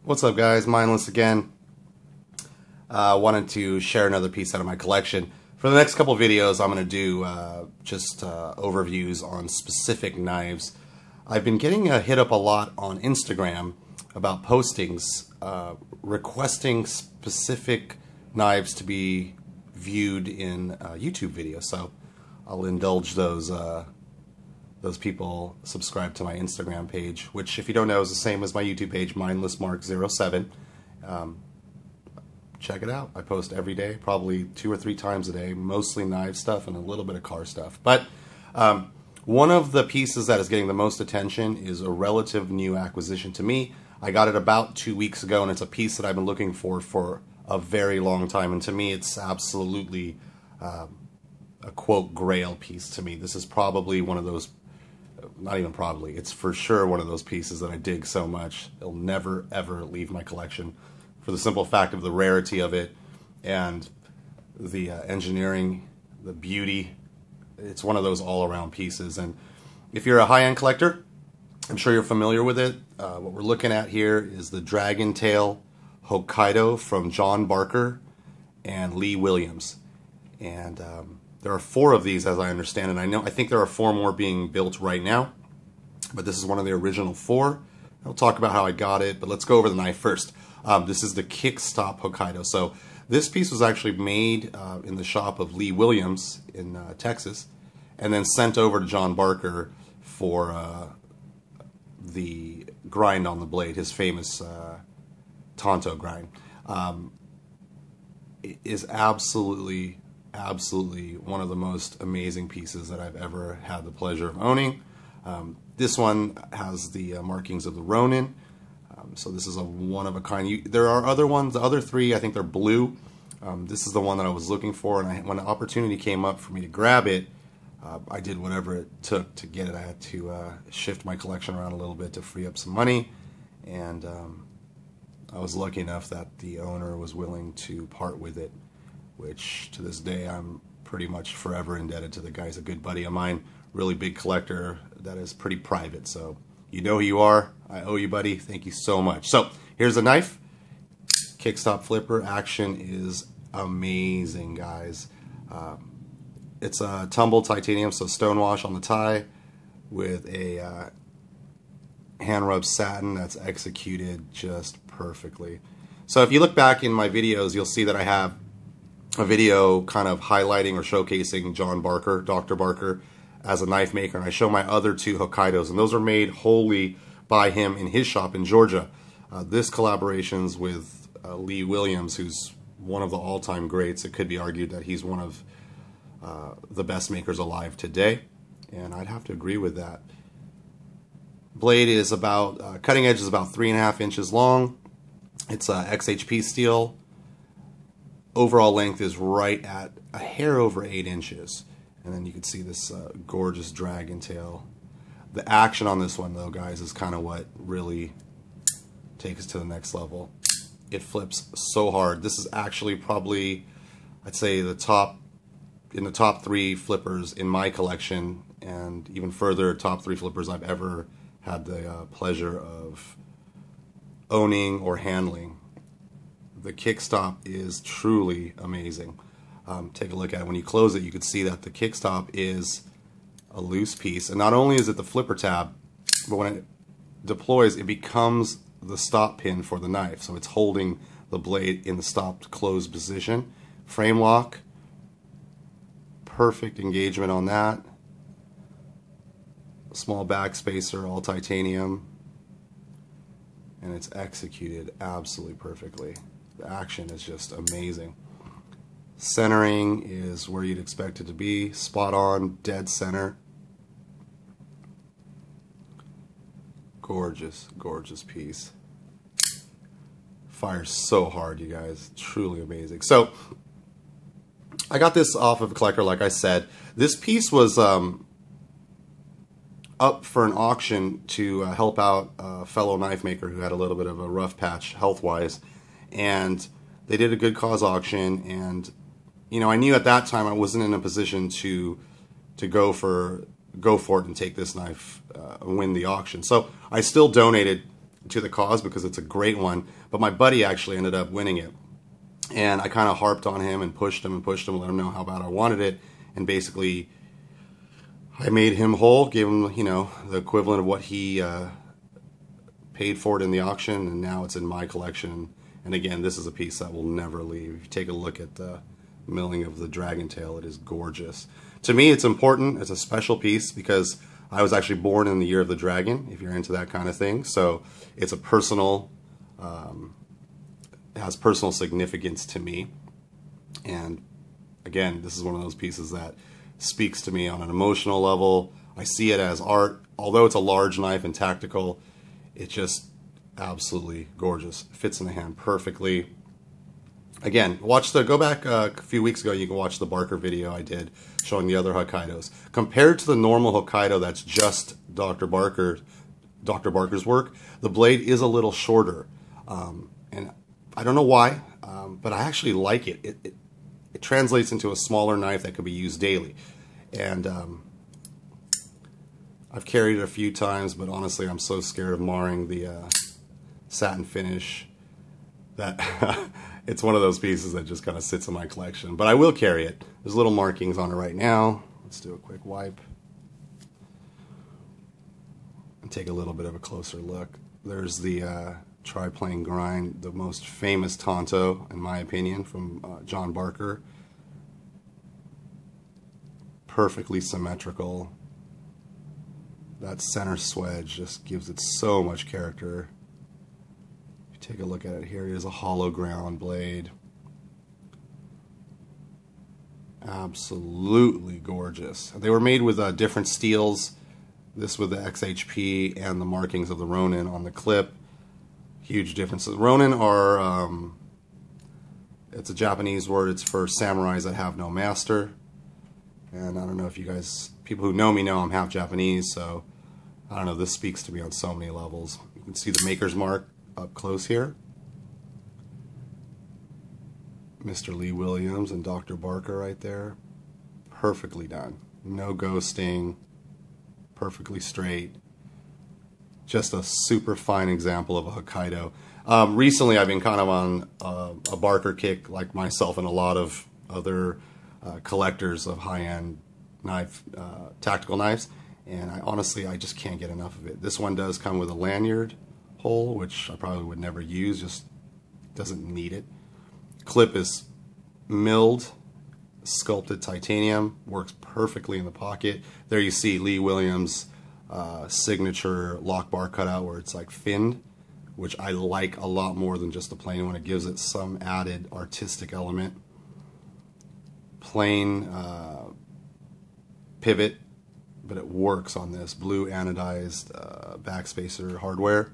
What's up, guys? Mindless again. Wanted to share another piece out of my collection. For the next couple videos, I'm going to do just overviews on specific knives. I've been getting hit up a lot on Instagram about postings requesting specific knives to be viewed in YouTube videos. So I'll indulge those people subscribe to my Instagram page, which, if you don't know, is the same as my YouTube page, mindlessmark07. Check it out. I post every day, probably 2 or 3 times a day, mostly knife stuff and a little bit of car stuff. But one of the pieces that is getting the most attention is a relative new acquisition to me. I got it about 2 weeks ago, and it's a piece that I've been looking for a very long time. And to me, it's absolutely a quote grail piece to me. This is probably one of those, not even probably, it's for sure one of those pieces that I dig so much. It'll never ever leave my collection, for the simple fact of the rarity of it and the engineering, the beauty. It's one of those all-around pieces. And if you're a high-end collector, I'm sure you're familiar with it. What we're looking at here is the Dragon Tail Hokkaido from John Barker and Lee Williams. And there are 4 of these, as I understand it. I think there are 4 more being built right now, but this is one of the original 4. I'll talk about how I got it, but let's go over the knife first. This is the Kickstop Hokkaido. So this piece was actually made in the shop of Lee Williams in Texas, and then sent over to John Barker for the grind on the blade, his famous Tonto grind. It is absolutely one of the most amazing pieces that I've ever had the pleasure of owning. This one has the markings of the Ronin. So this is a one-of-a-kind. There are other ones. The other 3, I think they're blue. This is the one that I was looking for, and when the opportunity came up for me to grab it, I did whatever it took to get it. I had to shift my collection around a little bit to free up some money, and I was lucky enough that the owner was willing to part with it, which to this day I'm pretty much forever indebted to the guy. He's a good buddy of mine, really big collector that is pretty private. So you know who you are. I owe you, buddy. Thank you so much. So here's the knife. Kickstop flipper. Action is amazing, guys. It's a tumbled titanium, so stonewash on the tie with a hand rub satin that's executed just perfectly. So if you look back in my videos, you'll see that I have a video kind of highlighting or showcasing John Barker, Dr. Barker, as a knife maker, and I show my other 2 Hokkaidos, and those are made wholly by him in his shop in Georgia. This collaboration's with Lee Williams, who's one of the all-time greats. It could be argued that he's one of the best makers alive today, and I'd have to agree with that. Blade is about, cutting edge is about 3.5 inches long. It's XHP steel. Overall length is right at a hair over 8 inches. And then you can see this gorgeous dragon tail. The action on this one, though, guys, is kind of what really takes us to the next level. It flips so hard. This is actually probably, I'd say, in the top 3 flippers in my collection, and even further, top 3 flippers I've ever had the pleasure of owning or handling. The Kickstop is truly amazing. Take a look at it. When you close it, you can see that the Kickstop is a loose piece. And not only is it the flipper tab, but when it deploys, it becomes the stop pin for the knife. So it's holding the blade in the stopped closed position. Frame lock. Perfect engagement on that. Small back spacer, all titanium. And it's executed absolutely perfectly. The action is just amazing. Centering is where you'd expect it to be. Spot on, dead center. Gorgeous, gorgeous piece. Fires so hard, you guys. Truly amazing. So, I got this off of a collector, like I said. This piece was up for an auction to help out a fellow knife maker who had a little bit of a rough patch health-wise. And they did a good cause auction, and you know, I knew at that time I wasn't in a position to go for it and take this knife and win the auction. So I still donated to the cause because it's a great one. But my buddy actually ended up winning it. And I kind of harped on him and pushed him, let him know how bad I wanted it. And basically, I made him whole, gave him, you know, the equivalent of what he paid for it in the auction. And now it's in my collection. And again, this is a piece that will never leave. If you take a look at the milling of the Dragon Tail, it is gorgeous. To me, it's important. It's a special piece because I was actually born in the year of the dragon, if you're into that kind of thing. So it's a personal, it has personal significance to me. And again, this is one of those pieces that speaks to me on an emotional level. I see it as art. Although it's a large knife and tactical, it's just absolutely gorgeous. It fits in the hand perfectly. Again, go back a few weeks ago, you can watch the Barker video I did showing the other Hokkaidos. Compared to the normal Hokkaido that's just Dr. Barker's work, the blade is a little shorter. And I don't know why, but I actually like it. It translates into a smaller knife that could be used daily. And I've carried it a few times, but honestly, I'm so scared of marring the satin finish that it's one of those pieces that just kind of sits in my collection. But I will carry it. There's little markings on it right now. Let's do a quick wipe and take a little bit of a closer look. There's the triplane grind, the most famous Tonto, in my opinion, from John Barker. Perfectly symmetrical. That center swedge just gives it so much character. If you take a look at it here, it is a hollow ground blade. Absolutely gorgeous. They were made with different steels. This with the XHP and the markings of the Ronin on the clip. Huge differences. Ronin are, it's a Japanese word. It's for samurais that have no master. And I don't know if you guys, people who know me know I'm half Japanese, so I don't know, this speaks to me on so many levels. You can see the maker's mark up close here. Mr. Lee Williams and Dr. Barker right there. Perfectly done. No ghosting. Perfectly straight. Just a super fine example of a Hokkaido. Recently I've been kind of on a Barker kick, like myself and a lot of other collectors of high-end tactical knives, and I just can't get enough of it. This one does come with a lanyard hole, which I probably would never use, just doesn't need it. Clip is milled, sculpted titanium, works perfectly in the pocket. There you see Lee Williams' signature lock bar cutout where it's like finned, which I like a lot more than just the plain one. It gives it some added artistic element. Plain pivot, but it works on this blue anodized backspacer hardware.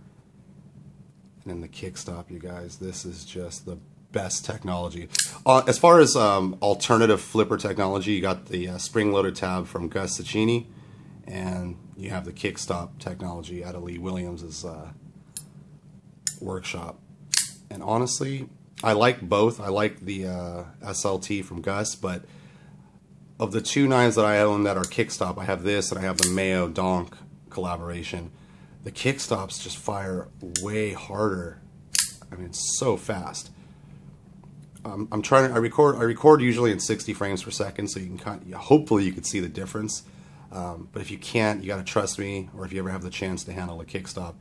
And then the kickstop, you guys, this is just the best technology. As far as alternative flipper technology, you got the spring-loaded tab from Gus Cicchini, and you have the kickstop technology out of Lee Williams' workshop. And honestly, I like both. I like the SLT from Gus, but of the two knives that I own that are kickstop, I have this and I have the Mayo Donk collaboration. The kickstops just fire way harder. I mean, it's so fast. I record usually in 60 frames per second, so you can hopefully you can see the difference. But if you can't, you got to trust me, or if you ever have the chance to handle a kickstop,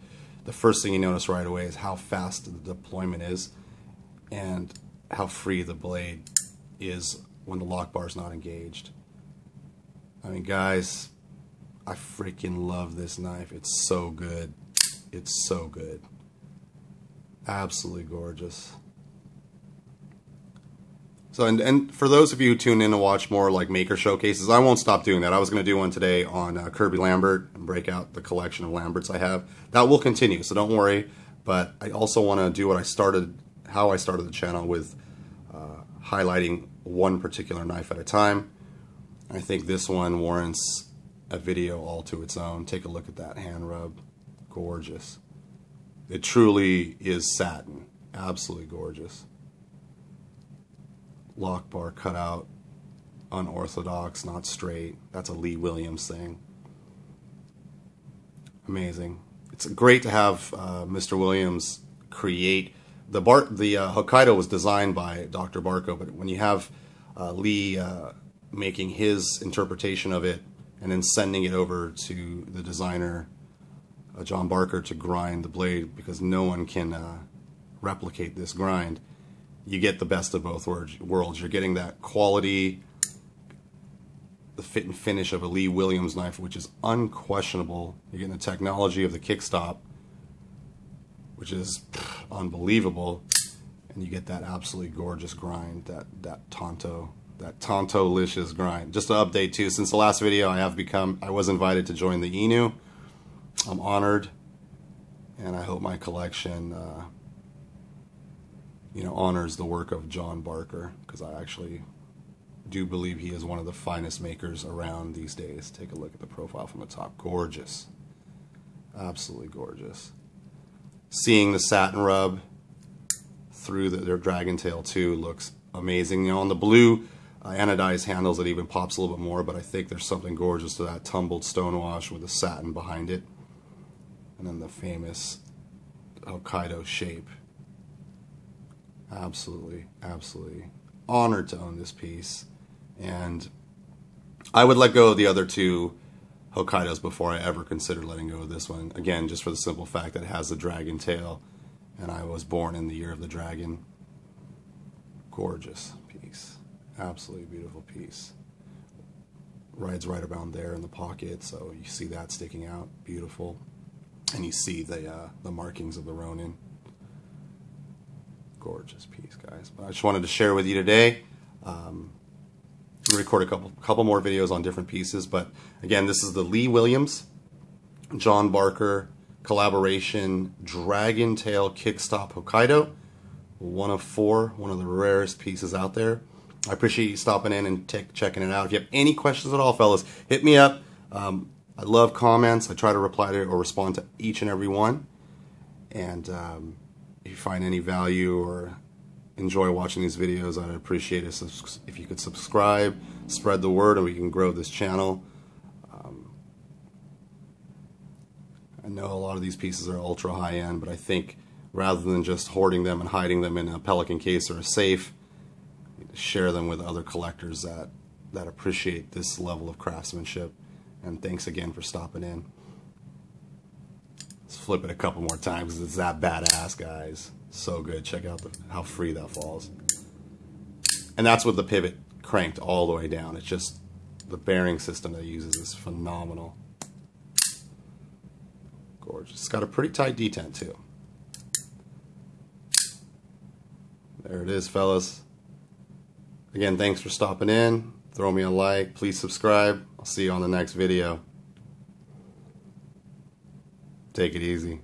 the first thing you notice right away is how fast the deployment is and how free the blade is when the lock bar is not engaged. I mean, guys, I freaking love this knife. It's so good. It's so good. Absolutely gorgeous. So, and for those of you who tune in to watch more like maker showcases, I won't stop doing that. I was going to do one today on Kirby Lambert and break out the collection of Lamberts I have. That will continue, so don't worry. But I also want to do what I started, how I started the channel with highlighting one particular knife at a time. I think this one warrants a video all to its own. Take a look at that hand rub. Gorgeous. It truly is satin. Absolutely gorgeous. Lock bar cut out, unorthodox, not straight. That's a Lee Williams thing. Amazing. it's great to have Mr. Williams create the Hokkaido was designed by Dr. Barco, but when you have Lee making his interpretation of it and then sending it over to the designer John Barker to grind the blade, because no one can replicate this grind, you get the best of both worlds. You're getting that quality, the fit and finish of a Lee Williams knife, which is unquestionable. You're getting the technology of the Kickstop, which is unbelievable, and you get that absolutely gorgeous grind, that Tonto-licious grind. Just to update too, since the last video, I was invited to join the Inu. I'm honored, and I hope my collection, honors the work of John Barker, because I actually do believe he is one of the finest makers around these days. Take a look at the profile from the top. Gorgeous. Absolutely gorgeous. Seeing the satin rub through their Dragon Tail 2 looks amazing. On the blue anodized handles, it even pops a little bit more, but I think there's something gorgeous to that tumbled stonewash with the satin behind it. And then the famous Hokkaido shape. Absolutely, absolutely honored to own this piece. And I would let go of the other two Hokkaidos before I ever considered letting go of this one. Again, just for the simple fact that it has the dragon tail, and I was born in the year of the dragon. Gorgeous piece. Absolutely beautiful piece. Rides right around there in the pocket, so you see that sticking out. Beautiful. And you see the markings of the Ronin. Gorgeous piece, guys. But I just wanted to share with you today. Record a couple more videos on different pieces, but again, this is the Lee Williams, John Barker collaboration Dragon Tail Kickstop Hokkaido. One of four, one of the rarest pieces out there. I appreciate you stopping in and checking it out. If you have any questions at all, fellas, hit me up. I love comments. I try to reply to or respond to each and every one. And if you find any value or enjoy watching these videos, I'd appreciate it if you could subscribe, spread the word, and we can grow this channel. I know a lot of these pieces are ultra high-end, but I think rather than just hoarding them and hiding them in a Pelican case or a safe, share them with other collectors that appreciate this level of craftsmanship. And thanks again for stopping in. Let's flip it a couple more times because it's that badass, guys. So good. Check out how free that falls. And that's with the pivot cranked all the way down. It's just the bearing system that it uses is phenomenal. Gorgeous. It's got a pretty tight detent too. There it is, fellas. Again, thanks for stopping in. Throw me a like. Please subscribe. I'll see you on the next video. Take it easy.